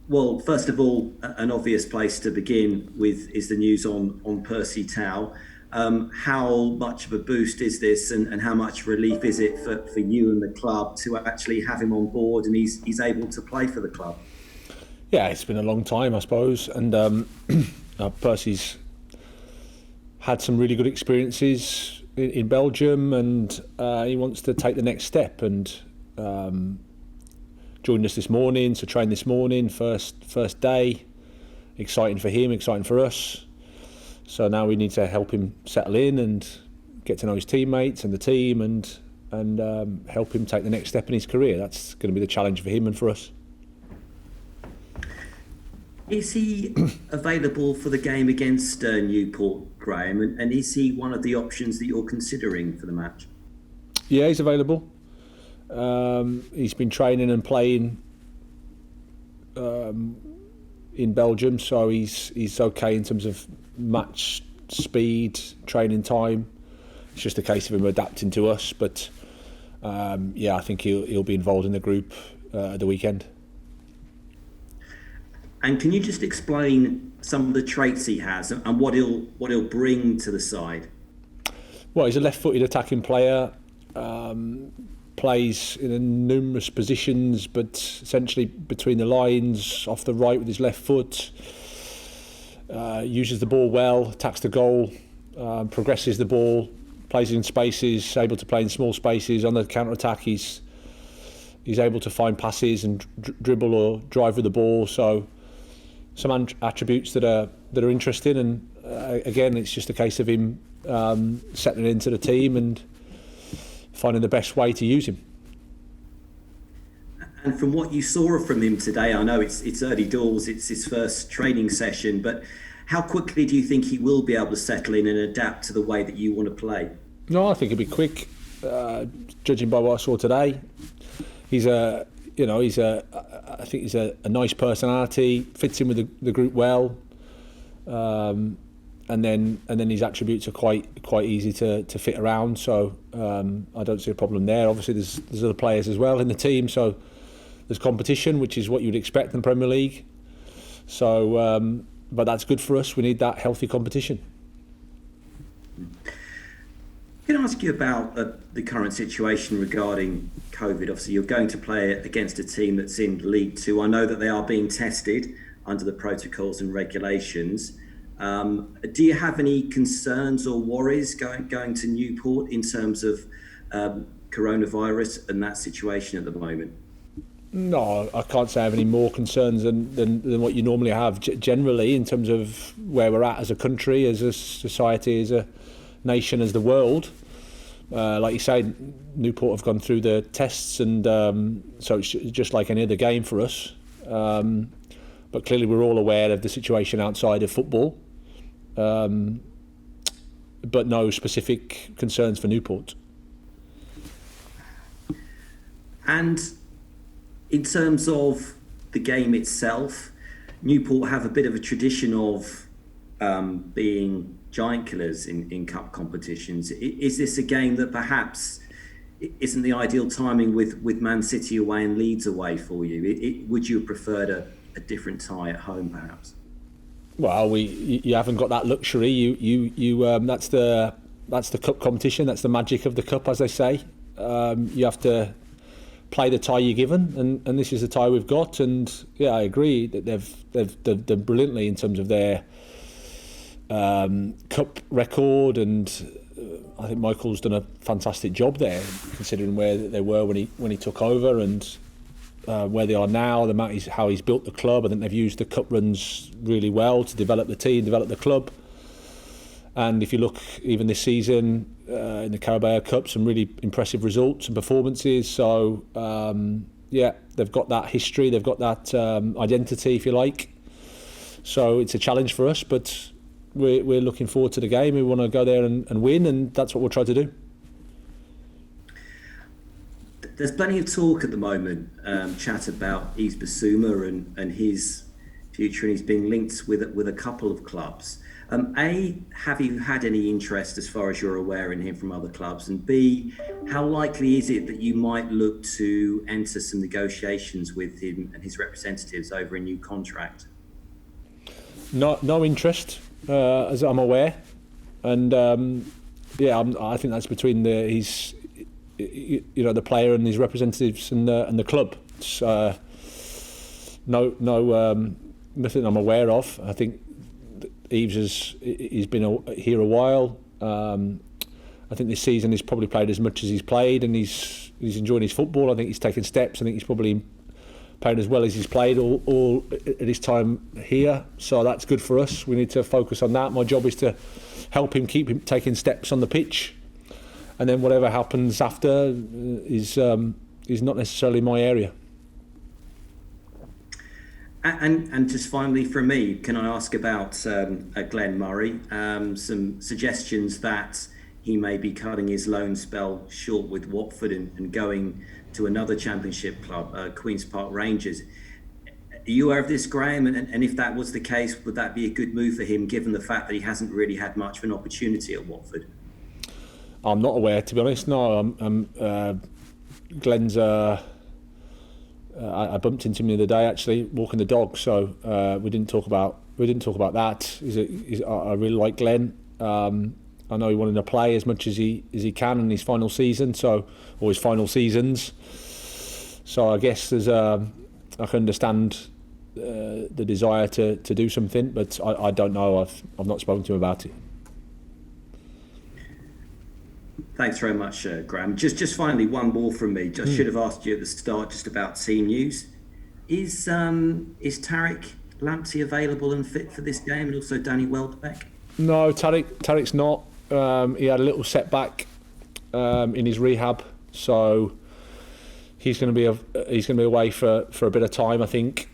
Well, first of all, an obvious place to begin with is the news on Percy Tau. How much of a boost is this, and how much relief is it for you and the club to actually have him on board and he's able to play for the club? Yeah, it's been a long time, I suppose, and Percy's had some really good experiences in Belgium, and he wants to take the next step. And joined us this morning, so trained this morning, first day. Exciting for him, exciting for us. So now we need to help him settle in and get to know his teammates and the team, and help him take the next step in his career. That's going to be the challenge for him and for us. Is he available for the game against Newport, Graham? And is he one of the options that you're considering for the match? Yeah, he's available. He's been training and playing in Belgium, so he's okay in terms of match speed, training time. It's just a case of him adapting to us. But I think he'll be involved in the group at the weekend. And can you just explain some of the traits he has and what he'll bring to the side? Well, he's a left-footed attacking player. Plays in numerous positions, but essentially between the lines, off the right with his left foot. Uses the ball well, attacks the goal, progresses the ball, plays in spaces, able to play in small spaces. On the counter-attack, he's able to find passes and dribble or drive with the ball. So some attributes that are interesting, and again, it's just a case of him settling into the team and finding the best way to use him. And from what you saw from him today, I know it's early doors, it's his first training session, but how quickly do you think he will be able to settle in and adapt to the way that you want to play? No, I think it'll be quick. Judging by what I saw today, I think he's a nice personality, fits in with the group well, and then his attributes are quite easy to fit around. So I don't see a problem there. Obviously, there's other players as well in the team, so there's competition, which is what you'd expect in the Premier League. So, but that's good for us. We need that healthy competition. Can I ask you about the current situation regarding COVID? Obviously, you're going to play against a team that's in League Two. I know that they are being tested under the protocols and regulations. Do you have any concerns or worries going to Newport in terms of coronavirus and that situation at the moment? No, I can't say I have any more concerns than what you normally have generally in terms of where we're at as a country, as a society, as a nation, as the world. Like you say, Newport have gone through the tests, and so it's just like any other game for us. But clearly we're all aware of the situation outside of football, but no specific concerns for Newport. And in terms of the game itself, Newport have a bit of a tradition of being giant killers in cup competitions. Is this a game that perhaps isn't the ideal timing with Man City away and Leeds away for you? Would you have preferred a different tie at home, perhaps? Well, you haven't got that luxury. You that's the cup competition. That's the magic of the cup, as they say. You have to play the tie you're given, and this is the tie we've got. And yeah, I agree that they've done brilliantly in terms of their cup record, and I think Michael's done a fantastic job there, considering where they were when he took over, and where they are now. How he's built the club. I think they've used the cup runs really well to develop the team, develop the club. And if you look even this season in the Carabao Cup, some really impressive results and performances. So they've got that history, they've got that identity, if you like. So it's a challenge for us, but we're looking forward to the game. We want to go there and win, and that's what we'll try to do. There's plenty of talk at the moment, chat about Eastbasuma and his future, and he's being linked with a couple of clubs. A, have you had any interest, as far as you're aware, in him from other clubs? And B, how likely is it that you might look to enter some negotiations with him and his representatives over a new contract? No interest, as I'm aware, and I think that's between the player and his representatives and the club. It's, nothing I'm aware of. I think Eves he's been here a while. I think this season he's probably played as much as he's played, and he's enjoying his football. I think he's taken steps. I think he's probably played as well as he's played all at his time here. So that's good for us. We need to focus on that. My job is to help him, keep him taking steps on the pitch, and then whatever happens after is not necessarily my area. And just finally from me, can I ask about Glenn Murray? Some suggestions that he may be cutting his loan spell short with Watford and going to another Championship club, Queen's Park Rangers. Are you aware of this, Graham? And if that was the case, would that be a good move for him, given the fact that he hasn't really had much of an opportunity at Watford? I'm not aware, to be honest. No, Glenn's... I bumped into him the other day, actually, walking the dog. So we didn't talk about that. I really like Glenn. I know he wanted to play as much as he can in his final season, or his final seasons. So I guess I can understand the desire to do something, but I don't know. I've not spoken to him about it. Thanks very much, Graham. Just finally, one more from me. I should have asked you at the start just about team news. Is Tariq Lamptey available and fit for this game, and also Danny Welbeck? No, Tariq's not. He had a little setback in his rehab, so he's going to be away for a bit of time, I think.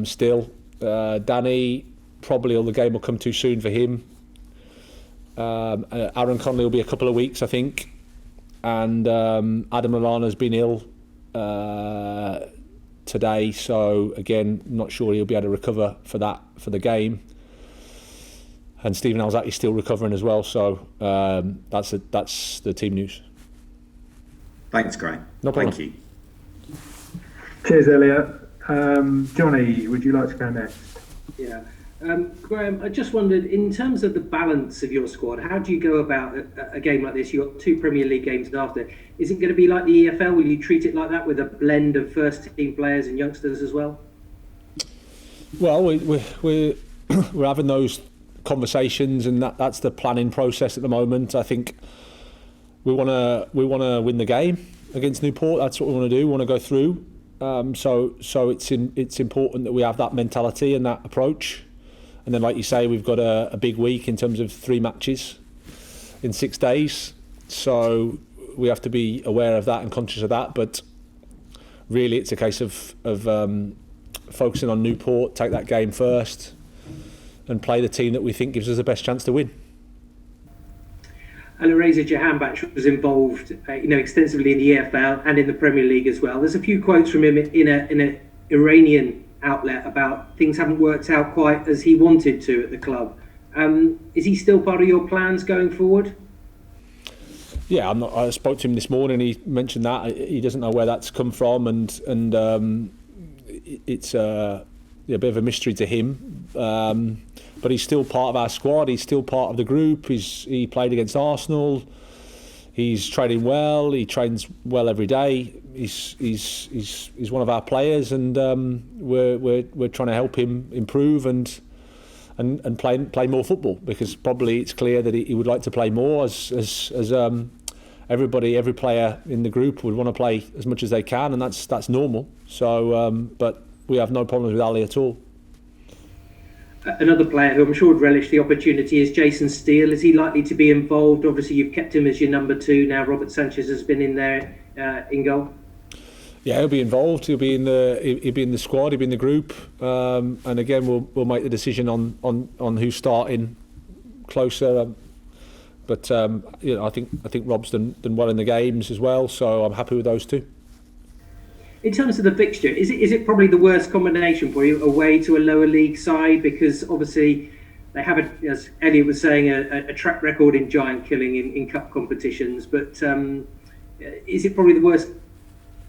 Still, Danny, probably the game will come too soon for him. Aaron Conley will be a couple of weeks, I think, and Adam Lallana's been ill today, so again, not sure he'll be able to recover for the game. And Stephen Alzaki's still recovering as well, so that's the team news. Thanks, Graham. No problem. Thank you. Cheers, Elliot. Johnny, would you like to go next? Yeah. Graham, I just wondered, in terms of the balance of your squad, how do you go about a game like this? You've got 2 Premier League games after. Is it going to be like the EFL? Will you treat it like that, with a blend of first-team players and youngsters as well? Well, we're having those conversations, and that's the planning process at the moment. I think we want to win the game against Newport. That's what we want to do. We want to go through. So it's important that we have that mentality and that approach. And then, like you say, we've got a big week in terms of 3 matches in 6 days. So we have to be aware of that and conscious of that. But really, it's a case of focusing on Newport, take that game first, and play the team that we think gives us the best chance to win. Alireza Jahanbakhsh was involved, extensively in the EFL and in the Premier League as well. There's a few quotes from him in an Iranian outlet about things haven't worked out quite as he wanted to at the club. Is he still part of your plans going forward? Yeah, I spoke to him this morning. He mentioned that he doesn't know where that's come from, and it's a bit of a mystery to him. But he's still part of our squad. He's still part of the group. He played against Arsenal. He's training well. He trains well every day. He's one of our players, and we're trying to help him improve and play more football, because probably it's clear that he would like to play more, as every player in the group would want to play as much as they can, and that's normal. So, but we have no problems with Ali at all. Another player who I'm sure would relish the opportunity is Jason Steele. Is he likely to be involved? Obviously, you've kept him as your number 2 now. Robert Sanchez has been in there in goal. Yeah, he'll be involved. He'll be in the squad. He'll be in the group. And again, we'll make the decision on who's starting closer. But I think Rob's done well in the games as well. So I'm happy with those 2. In terms of the fixture, is it probably the worst combination for you, away to a lower league side? Because obviously they have, as Elliot was saying, a track record in giant killing in cup competitions. But is it probably the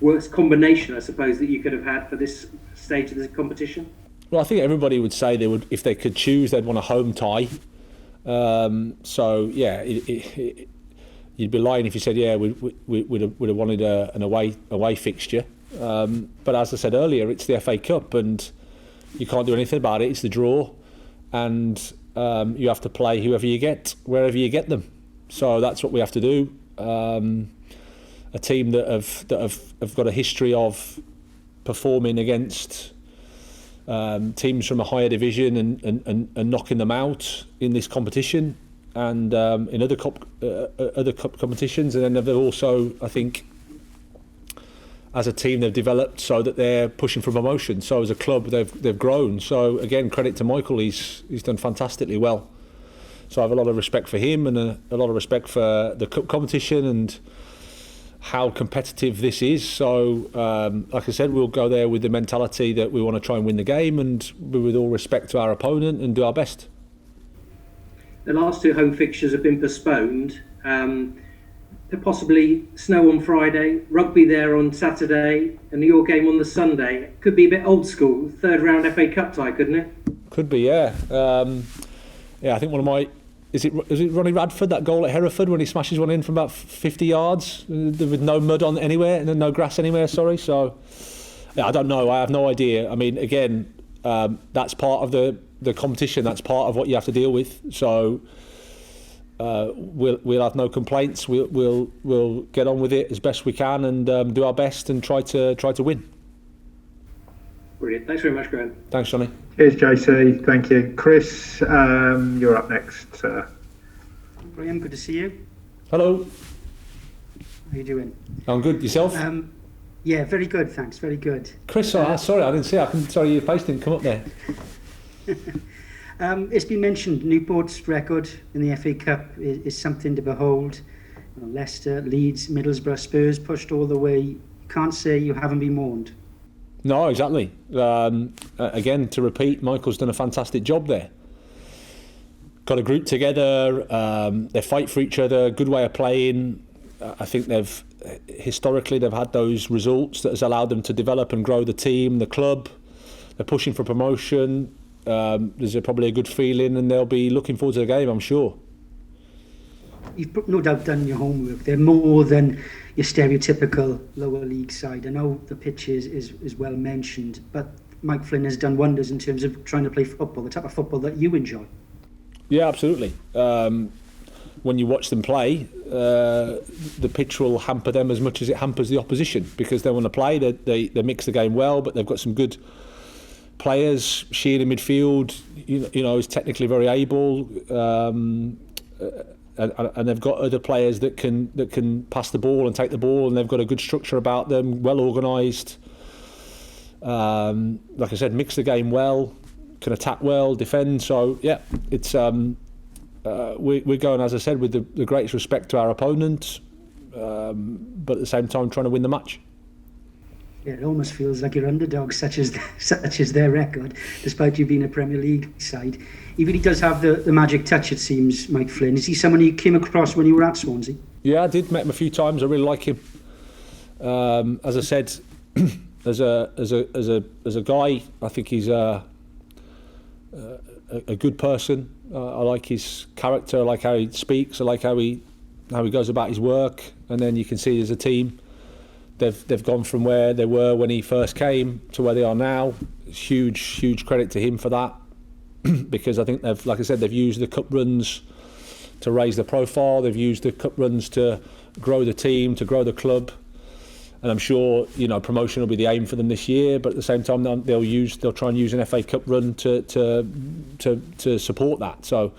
worst combination, I suppose, that you could have had for this stage of the competition? Well, I think everybody would say they would, if they could choose, they'd want a home tie. So yeah, you'd be lying if you said we'd have wanted an away fixture. But as I said earlier, it's the FA Cup and you can't do anything about it. It's the draw, and you have to play whoever you get, wherever you get them. So that's what we have to do. A team that have got a history of performing against teams from a higher division and knocking them out in this competition and in other cup competitions, and then they've also, I think, as a team they've developed so that they're pushing for promotion. So as a club they've grown. So again, credit to Michael, he's done fantastically well. So I have a lot of respect for him and a lot of respect for the cup competition and how competitive this is. So like I said, we'll go there with the mentality that we want to try and win the game, and with all respect to our opponent, and do our best. The last two home fixtures have been postponed. Possibly snow on Friday, rugby there on Saturday, and your game on the Sunday. Could be a bit old school, third round FA Cup tie, couldn't it? Could be, yeah. Yeah, I think one of my... Is it Ronnie Radford, that goal at Hereford when he smashes one in from about 50 yards with no mud on anywhere and no grass anywhere, sorry. So, yeah, I don't know. I have no idea. I mean, again, that's part of the competition. That's part of what you have to deal with. So we'll have no complaints. We'll get on with it as best we can and do our best and try to win. Brilliant. Thanks very much, Graham. Thanks, Johnny. Cheers, JC. Thank you. Chris, you're up next, sir. Graham, good to see you. Hello. How you doing? I'm good. Yourself? Yeah, very good, thanks. Very good. Chris, sorry, I didn't see. Sorry, your face didn't come up there. It's been mentioned, Newport's record in the FA Cup is something to behold. Leicester, Leeds, Middlesbrough, Spurs pushed all the way. You can't say you haven't been mourned. No, exactly. Again, to repeat, Michael's done a fantastic job there. Got a group together, they fight for each other, good way of playing. I think historically they've had those results that has allowed them to develop and grow the team, the club. They're pushing for promotion. There's probably a good feeling and they'll be looking forward to the game, I'm sure. You've no doubt done your homework. They're more than your stereotypical lower league side. I know the pitch is well mentioned, but Mike Flynn has done wonders in terms of trying to play football, the type of football that you enjoy. Yeah, absolutely. When you watch them play, the pitch will hamper them as much as it hampers the opposition, because they want to play, they mix the game well, but they've got some good players. Sheehan in midfield, you know, is technically very able. And they've got other players that can pass the ball and take the ball, and they've got a good structure about them, well organised. Like I said, mix the game well, can attack well, defend. So yeah, it's we're going, as I said, with the greatest respect to our opponent, but at the same time trying to win the match. Yeah, it almost feels like you're underdogs, such as their record, despite you being a Premier League side. He really does have the magic touch, it seems, Mike Flynn. Is he someone you came across when you were at Swansea? Yeah, I did. Met him a few times. I really like him. As I said, as a guy, I think he's a good person. I like his character. I like how he speaks. I like how he goes about his work. And then you can see as a team, they've gone from where they were when he first came to where they are now. Huge credit to him for that, because I think they've used the cup runs to raise the profile. They've used the cup runs to grow the team, to grow the club, and I'm sure promotion will be the aim for them this year. But at the same time, they'll try and use an FA Cup run to support that. So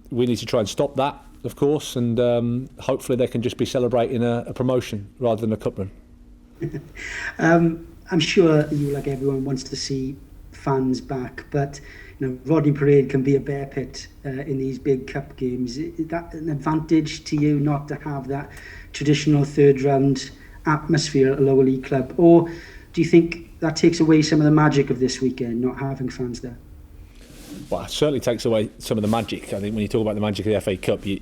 we need to try and stop that, of course, and hopefully they can just be celebrating a promotion rather than a cup run. I'm sure you, like everyone, wants to see fans back, but Rodney Parade can be a bear pit in these big cup games. Is that an advantage to you, not to have that traditional third round atmosphere at a lower league club, or do you think that takes away some of the magic of this weekend, not having fans there? well, it certainly takes away some of the magic. I think when you talk about the magic of the FA Cup, you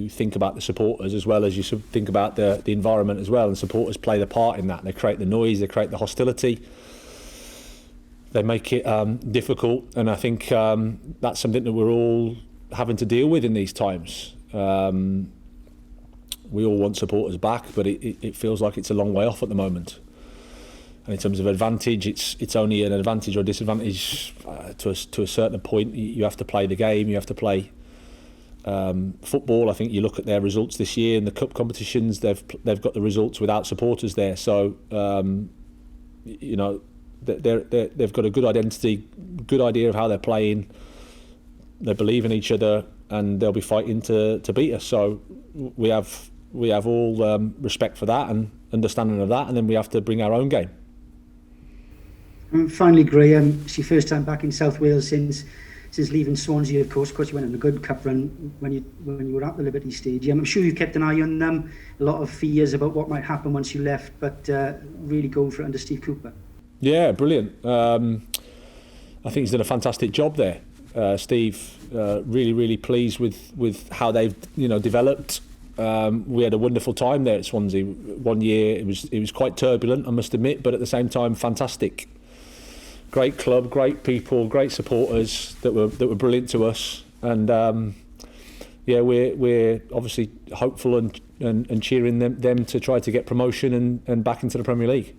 think about the supporters as well as you think about the environment as well, and supporters play the part in that. They create the noise, they create the hostility, they make it difficult, and I think that's something that we're all having to deal with in these times. We all want supporters back, but it feels like it's a long way off at the moment. And in terms of advantage, it's only an advantage or disadvantage to a certain point. You have to play the game. You have to play football. I think you look at their results this year in the cup competitions. They've got the results without supporters there. So they've got a good identity, good idea of how they're playing. They believe in each other, and they'll be fighting to beat us. So we have all respect for that and understanding of that, and then we have to bring our own game. And finally, Graham, it's your first time back in South Wales since leaving Swansea, of course. Of course, you went on a good cup run when you were at the Liberty Stadium. I'm sure you've kept an eye on them. A lot of fears about what might happen once you left, but really going for it under Steve Cooper. Yeah, brilliant. I think he's done a fantastic job there. Steve, really pleased with how they've developed. We had a wonderful time there at Swansea. One year it was quite turbulent, I must admit, but at the same time fantastic. Great club, great people, great supporters that were brilliant to us, and we're obviously hopeful and cheering them to try to get promotion and back into the Premier League.